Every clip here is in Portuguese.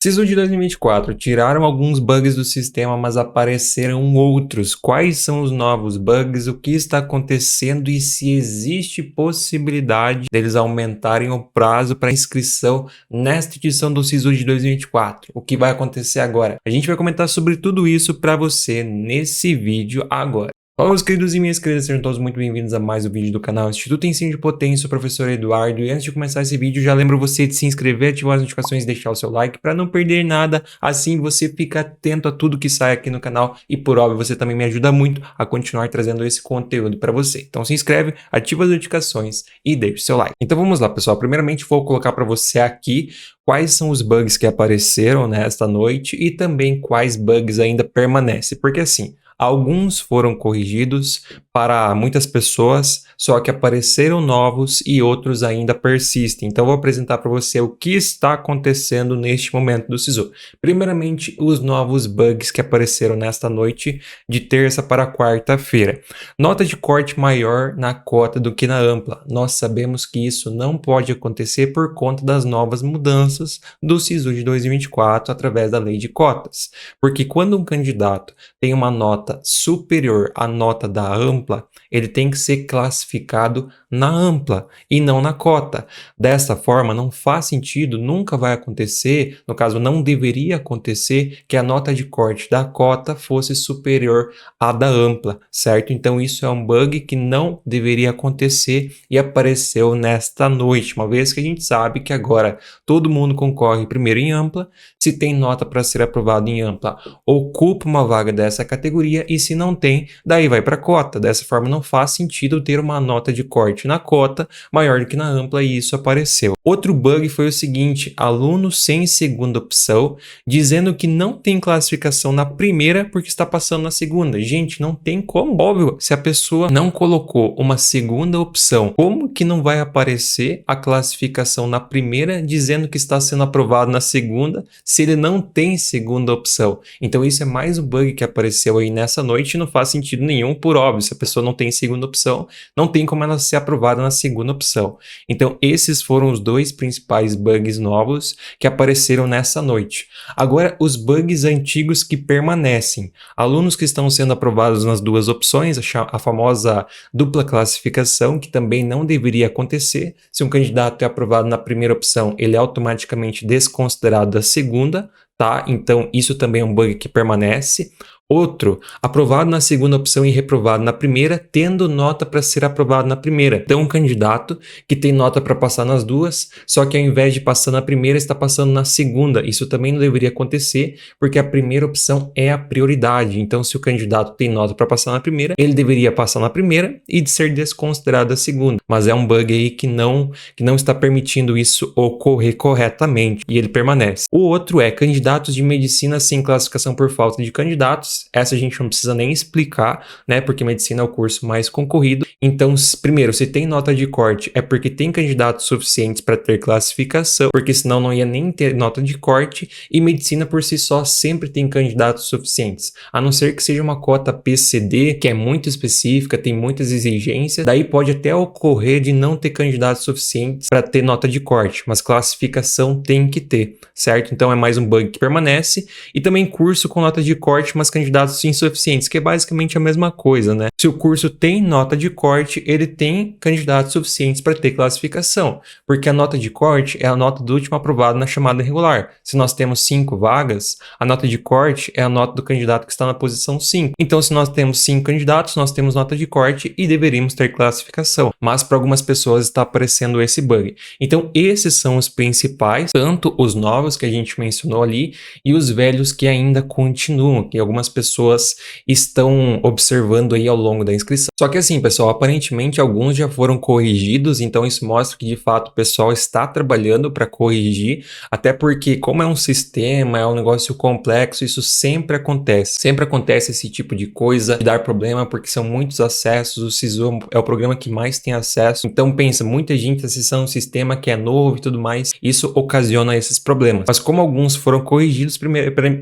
SISU de 2024, tiraram alguns bugs do sistema, mas apareceram outros. Quais são os novos bugs? O que está acontecendo e se existe possibilidade deles aumentarem o prazo para inscrição nesta edição do SISU de 2024? O que vai acontecer agora? A gente vai comentar sobre tudo isso para você nesse vídeo agora. Olá, meus queridos e minhas queridas, sejam todos muito bem-vindos a mais um vídeo do canal Instituto Ensino de Potência, sou o professor Eduardo, e antes de começar esse vídeo, já lembro você de se inscrever, ativar as notificações e deixar o seu like para não perder nada, assim você fica atento a tudo que sai aqui no canal e, por óbvio, você também me ajuda muito a continuar trazendo esse conteúdo para você. Então se inscreve, ativa as notificações e deixa o seu like. Então vamos lá, pessoal, primeiramente vou colocar para você aqui quais são os bugs que apareceram nesta noite e também quais bugs ainda permanecem, porque assim, alguns foram corrigidos para muitas pessoas, só que apareceram novos e outros ainda persistem. Então, eu vou apresentar para você o que está acontecendo neste momento do SISU. Primeiramente, os novos bugs que apareceram nesta noite de terça para quarta-feira. Nota de corte maior na cota do que na ampla. Nós sabemos que isso não pode acontecer por conta das novas mudanças do SISU de 2024 através da lei de cotas. Porque quando um candidato tem uma nota superior à nota da ampla, ele tem que ser classificado na ampla e não na cota. Dessa forma, não faz sentido, nunca vai acontecer, no caso não deveria acontecer, que a nota de corte da cota fosse superior à da ampla, certo? Então isso é um bug que não deveria acontecer e apareceu nesta noite, uma vez que a gente sabe que agora todo mundo concorre primeiro em ampla, se tem nota para ser aprovado em ampla, ocupa uma vaga dessa categoria e se não tem, daí vai para a cota. Dessa forma não faz sentido ter uma nota de corte na cota maior do que na ampla e isso apareceu. Outro bug foi o seguinte, aluno sem segunda opção dizendo que não tem classificação na primeira porque está passando na segunda. Gente, não tem como. Óbvio, se a pessoa não colocou uma segunda opção, como que não vai aparecer a classificação na primeira dizendo que está sendo aprovado na segunda se ele não tem segunda opção? Então isso é mais um bug que apareceu aí nessa noite e não faz sentido nenhum, por óbvio, se a pessoa não tem segunda opção, não tem como ela ser aprovada na segunda opção. Então esses foram os dois principais bugs novos que apareceram nessa noite. Agora os bugs antigos que permanecem. Alunos que estão sendo aprovados nas duas opções, a famosa dupla classificação, que também não deveria acontecer. Se um candidato é aprovado na primeira opção, ele é automaticamente desconsiderado da segunda, tá? Então isso também é um bug que permanece. Outro, aprovado na segunda opção e reprovado na primeira, tendo nota para ser aprovado na primeira. Então, um candidato que tem nota para passar nas duas, só que ao invés de passar na primeira, está passando na segunda. Isso também não deveria acontecer, porque a primeira opção é a prioridade. Então, se o candidato tem nota para passar na primeira, ele deveria passar na primeira e ser desconsiderado da segunda. Mas é um bug aí que não está permitindo isso ocorrer corretamente, e ele permanece. O outro é candidatos de medicina sem classificação por falta de candidatos. Essa a gente não precisa nem explicar, né? Porque medicina é o curso mais concorrido. Então, primeiro, se tem nota de corte, é porque tem candidatos suficientes para ter classificação, porque senão não ia nem ter nota de corte. E medicina por si só sempre tem candidatos suficientes, a não ser que seja uma cota PCD, que é muito específica, tem muitas exigências. Daí pode até ocorrer de não ter candidatos suficientes para ter nota de corte, mas classificação tem que ter, certo? Então é mais um bug que permanece. E também curso com nota de corte, mas candidatos insuficientes, que é basicamente a mesma coisa, né? Se o curso tem nota de corte, ele tem candidatos suficientes para ter classificação, porque a nota de corte é a nota do último aprovado na chamada regular. Se nós temos 5 vagas, a nota de corte é a nota do candidato que está na posição 5. Então, se nós temos 5 candidatos, nós temos nota de corte e deveríamos ter classificação. Mas para algumas pessoas está aparecendo esse bug. Então, esses são os principais, tanto os novos que a gente mencionou ali e os velhos que ainda continuam, que algumas pessoas estão observando aí ao longo da inscrição. Só que assim, pessoal, aparentemente alguns já foram corrigidos, então isso mostra que de fato o pessoal está trabalhando para corrigir, até porque como é um sistema, é um negócio complexo, isso sempre acontece esse tipo de coisa, de dar problema, porque são muitos acessos, o SISU é o programa que mais tem acesso, então pensa, muita gente acessando um sistema que é novo e tudo mais, isso ocasiona esses problemas. Mas como alguns foram corrigidos,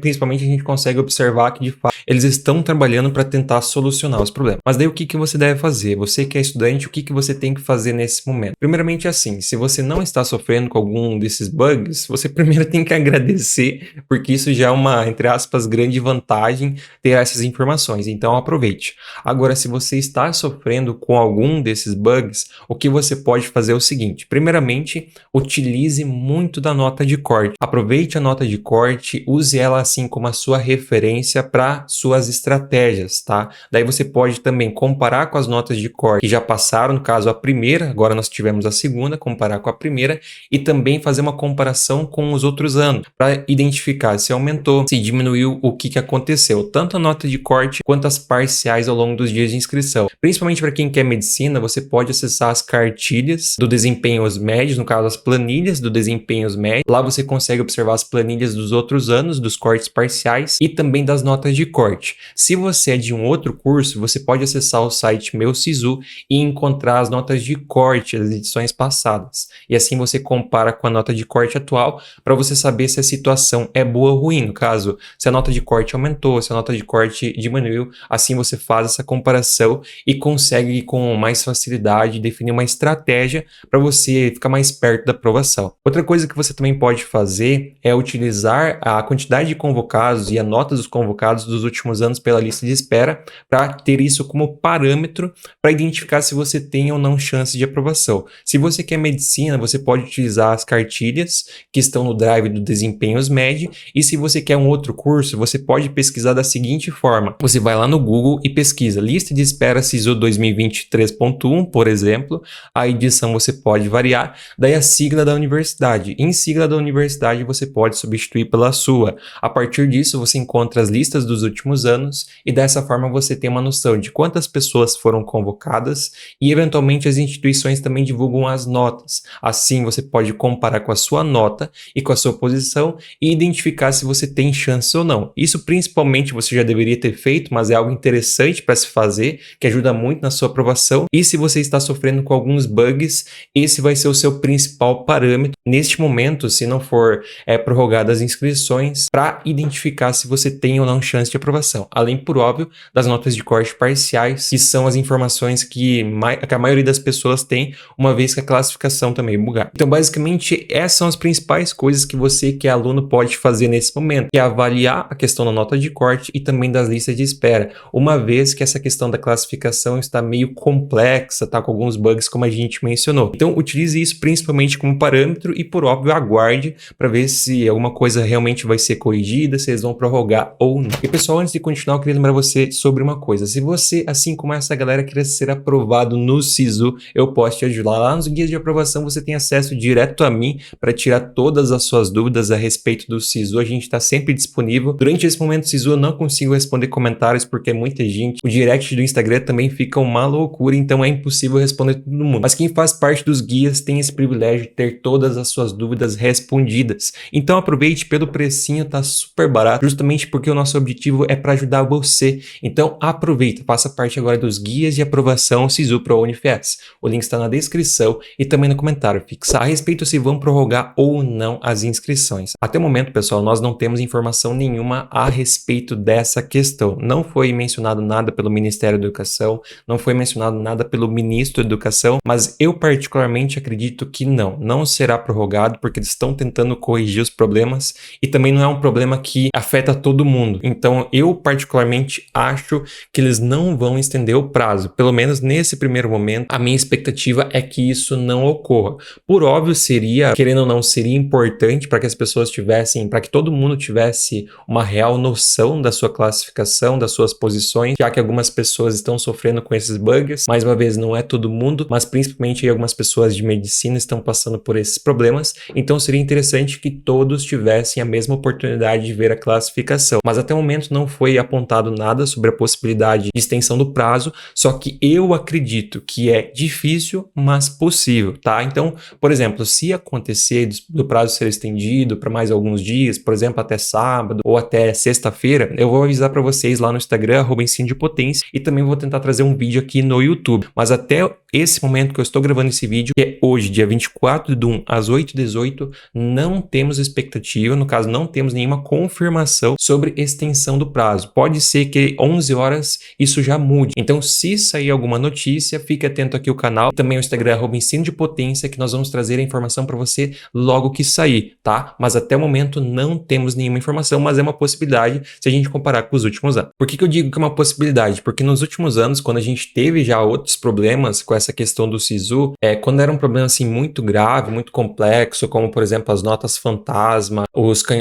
principalmente a gente consegue observar que de fato eles estão trabalhando para tentar solucionar os problemas. Mas daí o que você deve fazer? Você que é estudante, o que você tem que fazer nesse momento? Primeiramente assim, se você não está sofrendo com algum desses bugs, você primeiro tem que agradecer, porque isso já é uma, entre aspas, grande vantagem ter essas informações, então aproveite. Agora, se você está sofrendo com algum desses bugs, o que você pode fazer é o seguinte: primeiramente, utilize muito da nota de corte. Aproveite a nota de corte, use ela assim como a sua referência para suas estratégias, tá? Daí você pode também comparar com as notas de corte que já passaram, no caso a primeira, agora nós tivemos a segunda, comparar com a primeira e também fazer uma comparação com os outros anos para identificar se aumentou, se diminuiu, o que aconteceu, tanto a nota de corte quanto as parciais ao longo dos dias de inscrição. Principalmente para quem quer medicina, você pode acessar as cartilhas do desempenhos médios, no caso as planilhas do desempenhos médios. Lá você consegue observar as planilhas dos outros anos, dos cortes parciais e também das notas de corte. Se você é de um outro curso, você pode acessar o site Meu Sisu e encontrar as notas de corte das edições passadas. E assim você compara com a nota de corte atual para você saber se a situação é boa ou ruim. No caso, se a nota de corte aumentou, se a nota de corte diminuiu, assim você faz essa comparação e consegue com mais facilidade definir uma estratégia para você ficar mais perto da aprovação. Outra coisa que você também pode fazer é utilizar a quantidade de convocados e a nota dos convocados dos últimos anos pela lista de espera para ter isso como parâmetro para identificar se você tem ou não chance de aprovação. Se você quer medicina, você pode utilizar as cartilhas que estão no drive do Desempenhos Med, e se você quer um outro curso, você pode pesquisar da seguinte forma: você vai lá no Google e pesquisa lista de espera SISU 2023.1, por exemplo, a edição você pode variar, daí a sigla da universidade. Em sigla da universidade você pode substituir pela sua. A partir disso você encontra as listas dos últimos anos e dessa forma você tem uma noção de quantas pessoas foram convocadas e eventualmente as instituições também divulgam as notas. Assim você pode comparar com a sua nota e com a sua posição e identificar se você tem chance ou não. Isso principalmente você já deveria ter feito, mas é algo interessante para se fazer, que ajuda muito na sua aprovação. E se você está sofrendo com alguns bugs, esse vai ser o seu principal parâmetro neste momento, se não for prorrogadas as inscrições, para identificar se você tem ou não chance de aprovação. Além, por óbvio, das notas de corte parciais, que são as informações que a maioria das pessoas tem, uma vez que a classificação também é bugada. Então, basicamente, essas são as principais coisas que você, que é aluno, pode fazer nesse momento, que é avaliar a questão da nota de corte e também das listas de espera, uma vez que essa questão da classificação está meio complexa, tá com alguns bugs, como a gente mencionou. Então, utilize isso principalmente como parâmetro e, por óbvio, aguarde para ver se alguma coisa realmente vai ser corrigida, se eles vão prorrogar ou não. E, pessoal, antes de continuar, eu queria lembrar você sobre uma coisa. Se você, assim como essa galera, querer ser aprovado no Sisu, eu posso te ajudar. Lá nos guias de aprovação você tem acesso direto a mim para tirar todas as suas dúvidas a respeito do Sisu. A gente está sempre disponível. Durante esse momento do Sisu eu não consigo responder comentários porque é muita gente. O direct do Instagram também fica uma loucura, então é impossível responder todo mundo. Mas quem faz parte dos guias tem esse privilégio de ter todas as suas dúvidas respondidas. Então aproveite, pelo precinho, tá super barato, justamente porque o nosso objetivo é para ajudar você. Então aproveita, faça parte agora dos guias de aprovação Sisu para a Unifes. O link está na descrição e também no comentário fixado a respeito se vão prorrogar ou não as inscrições. Até o momento, pessoal, nós não temos informação nenhuma a respeito dessa questão. Não foi mencionado nada pelo Ministério da Educação, não foi mencionado nada pelo Ministro da Educação, mas eu particularmente acredito que não será prorrogado porque eles estão tentando corrigir os problemas e também não é um problema que afeta todo mundo. Então eu particularmente acho que eles não vão estender o prazo, pelo menos nesse primeiro momento. A minha expectativa é que isso não ocorra. Por óbvio, seria, querendo ou não, seria importante para que as pessoas tivessem, para que todo mundo tivesse uma real noção da sua classificação, das suas posições, já que algumas pessoas estão sofrendo com esses bugs. Mais uma vez, não é todo mundo, mas principalmente algumas pessoas de medicina estão passando por esses problemas. Então seria interessante que todos tivessem a mesma oportunidade de ver a classificação. Mas até o momento não foi apontado nada sobre a possibilidade de extensão do prazo, só que eu acredito que é difícil, mas possível, tá? Então, por exemplo, se acontecer do prazo ser estendido para mais alguns dias, por exemplo, até sábado ou até sexta-feira, eu vou avisar para vocês lá no Instagram, @ensinodepotência, e também vou tentar trazer um vídeo aqui no YouTube. Mas até esse momento que eu estou gravando esse vídeo, que é hoje, dia 24/1, às 8h18, não temos expectativa, no caso, não temos nenhuma confirmação sobre extensão extensão do prazo. Pode ser que 11 horas isso já mude. Então, se sair alguma notícia, fique atento aqui ao canal. Também o Instagram @ensino de potência, que nós vamos trazer a informação para você logo que sair, tá? Mas até o momento não temos nenhuma informação, mas é uma possibilidade se a gente comparar com os últimos anos. Por que eu digo que é uma possibilidade? Porque nos últimos anos, quando a gente teve já outros problemas com essa questão do SISU, quando era um problema assim muito grave, muito complexo, como por exemplo as notas fantasma,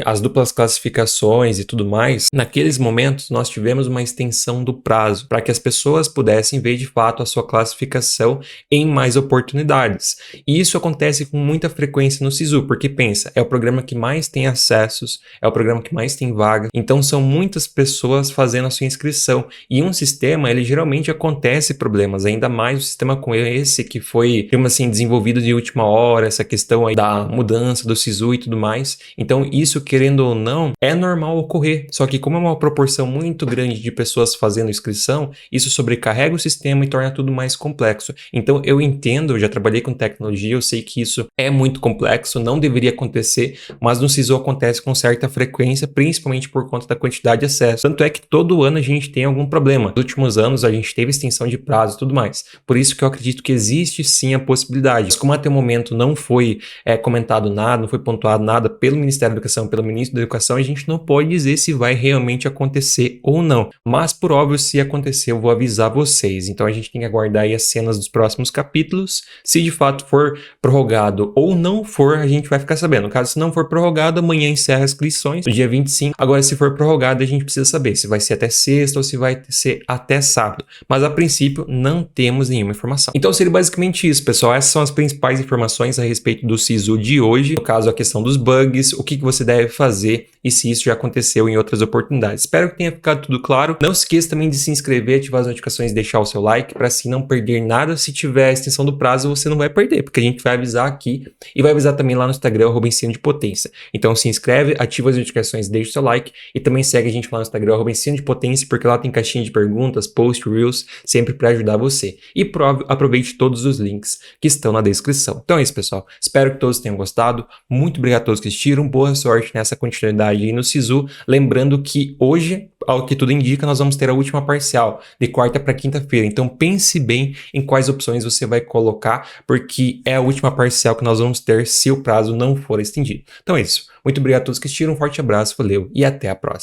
as duplas classificações e tudo mais, naqueles momentos nós tivemos uma extensão do prazo para que as pessoas pudessem ver de fato a sua classificação em mais oportunidades. E isso acontece com muita frequência no SISU, porque pensa, é o programa que mais tem acessos, é o programa que mais tem vaga, então são muitas pessoas fazendo a sua inscrição. E um sistema, ele geralmente acontece problemas, ainda mais o sistema com esse que foi, digamos assim, desenvolvido de última hora, essa questão aí da mudança do SISU e tudo mais. Então isso, querendo ou não, é normal ocorrer, só que como é uma proporção muito grande de pessoas fazendo inscrição, isso sobrecarrega o sistema e torna tudo mais complexo. Então eu entendo, eu já trabalhei com tecnologia, eu sei que isso é muito complexo, não deveria acontecer, mas no SISU acontece com certa frequência, principalmente por conta da quantidade de acesso. Tanto é que todo ano a gente tem algum problema. Nos últimos anos a gente teve extensão de prazo e tudo mais. Por isso que eu acredito que existe sim a possibilidade. Mas como até o momento não foi comentado nada, não foi pontuado nada pelo Ministério da Educação, pelo Ministro da Educação, a gente não pode dizer se vai realmente acontecer ou não. Mas por óbvio, se acontecer, eu vou avisar vocês. Então a gente tem que aguardar aí as cenas dos próximos capítulos. Se de fato for prorrogado ou não for, a gente vai ficar sabendo. Caso se não for prorrogado, amanhã encerra as inscrições, no dia 25. Agora, se for prorrogado, a gente precisa saber se vai ser até sexta ou se vai ser até sábado. Mas a princípio, não temos nenhuma informação. Então seria basicamente isso, pessoal. Essas são as principais informações a respeito do SISU de hoje. No caso, a questão dos bugs, o que você deve fazer e se isso já aconteceu em outras oportunidades. Espero que tenha ficado tudo claro. Não se esqueça também de se inscrever, ativar as notificações e deixar o seu like para assim não perder nada. Se tiver a extensão do prazo, você não vai perder, porque a gente vai avisar aqui e vai avisar também lá no Instagram, @ensino de potência. Então se inscreve, ativa as notificações, deixa o seu like e também segue a gente lá no Instagram, @ensino de potência, porque lá tem caixinha de perguntas, post, reels, sempre para ajudar você. E aproveite todos os links que estão na descrição. Então é isso, pessoal. Espero que todos tenham gostado. Muito obrigado a todos que assistiram. Boa sorte nessa continuidade aí no SISU. Lembrando que hoje, ao que tudo indica, nós vamos ter a última parcial, de quarta para quinta-feira. Então pense bem em quais opções você vai colocar, porque é a última parcial que nós vamos ter se o prazo não for estendido. Então é isso. Muito obrigado a todos que assistiram. Um forte abraço, valeu e até a próxima.